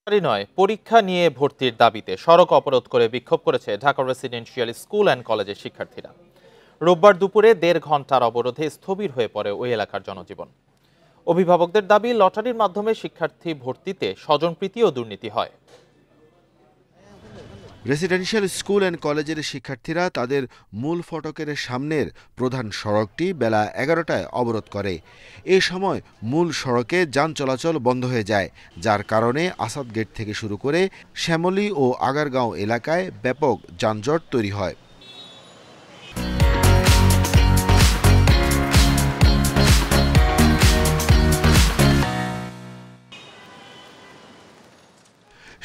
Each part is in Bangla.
নয়, পরীক্ষা নিয়ে ভর্তির দাবিতে সড়ক অবরোধ করে বিক্ষোভ করেছে ঢাকা রেসিডেন্সিয়াল স্কুল অ্যান্ড কলেজের শিক্ষার্থীরা। রোববার দুপুরে ১.৫ ঘন্টার অবরোধে স্থবির হয়ে পড়ে ওই এলাকার জনজীবন। অভিভাবকদের দাবি, লটারির মাধ্যমে শিক্ষার্থী ভর্তিতে স্বজনপ্রীতি ও দুর্নীতি হয়। রেসিডেন্সিয়াল স্কুল অ্যান্ড কলেজের শিক্ষার্থীরা তাদের মূল ফটকের সামনের প্রধান সড়কটি বেলা ১১টায় অবরোধ করে। এ সময় মূল সড়কে যান চলাচল বন্ধ হয়ে যায়, যার কারণে আসাদ গেট থেকে শুরু করে শ্যামলী ও আগারগাঁও এলাকায় ব্যাপক যানজট তৈরি হয়।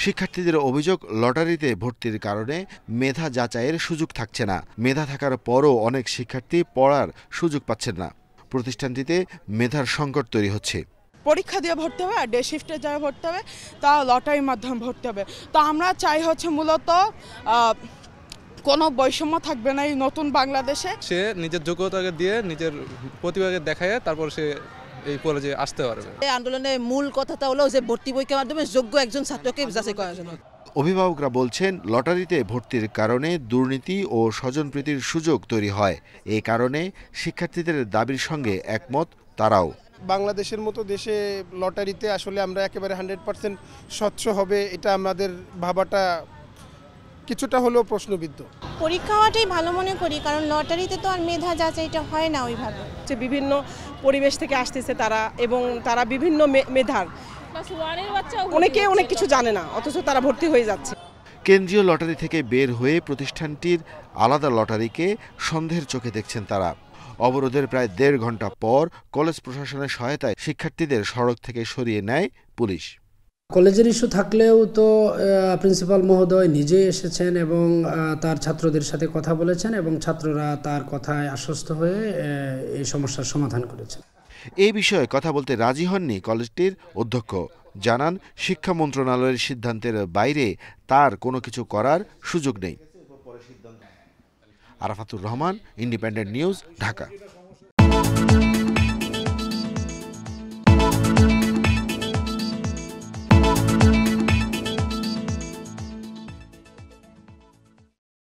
শিক্ষার্থীদের অভিযোগ, লটারিতে ভর্তির কারণে মেধা যাচাইয়ের সুযোগ থাকছে না। মেধা থাকার পরও অনেক শিক্ষার্থী পড়ার সুযোগ পাচ্ছেন না। প্রতিষ্ঠানটিতে মেধার সংকট তৈরি হচ্ছে। পরীক্ষা দিয়ে ভর্তি হবে আর ডে শিফটে যারা ভর্তি হবে তা লটারির মাধ্যমে ভর্তি হবে। তো আমরা চাই হচ্ছে মূলত কোনো বৈষম্য থাকবে না এই নতুন বাংলাদেশে। সে নিজের যোগ্যতাকে দিয়ে নিজের প্রতিভাকে দেখায় তারপর সে এই কলেজে আসতে পারবে। এই আন্দোলনের মূল কথাটা হলো যে ভর্তি পরীক্ষার মাধ্যমে যোগ্য একজন ছাত্রকে যাচাই করার জন্য। অভিভাবকরা বলছেন, লটারিতে ভর্তির কারণে দুর্নীতি ও স্বজনপ্রীতির সুযোগ তৈরি হয়। এই কারণে শিক্ষার্থীদের দাবির সঙ্গে একমত তারাও। বাংলাদেশের মতো দেশে লটারিতে আসলে আমরা একেবারে 100% স্বচ্ছ হবে এটা আমাদের ভাবাটা কিছুটা হলেও প্রশ্নবিদ্ধ। পরীক্ষা হওয়াটাই ভালো মনে করি, কারণ লটারিতে তো আর মেধা যাচাইটা হয় না ওইভাবে। যে বিভিন্ন পরিবেশ থেকে আসতেছে তারা, এবং তারা বিভিন্ন মেধার, অনেকে অনেক কিছু জানে না, অথচ তারা ভর্তি হয়ে যাচ্ছে। কেন্দ্রীয় লটারি থেকে বের হয়ে প্রতিষ্ঠানটির আলাদা লটারিকে সন্দেহের চোখে দেখছেন তারা। অবরোধের প্রায় ১.৫ ঘন্টা পর কলেজ প্রশাসনের সহায়তায় শিক্ষার্থীদের সড়ক থেকে সরিয়ে নেয় পুলিশ। কলেজের ইস্যু থাকলেও তো প্রিন্সিপাল মহোদয় নিজে এসেছেন এবং তার ছাত্রদের সাথে কথা বলেছেন, এবং ছাত্ররা তার কথায় আশ্বস্ত হয়ে এই সমস্যার সমাধান করেছেন। এই বিষয়ে কথা বলতে রাজি হননি কলেজটির অধ্যক্ষ। জানান, শিক্ষা মন্ত্রণালয়ের সিদ্ধান্তের বাইরে তার কোনো কিছু করার সুযোগ নেই। Arafatur Rahman, independent news, Dhaka.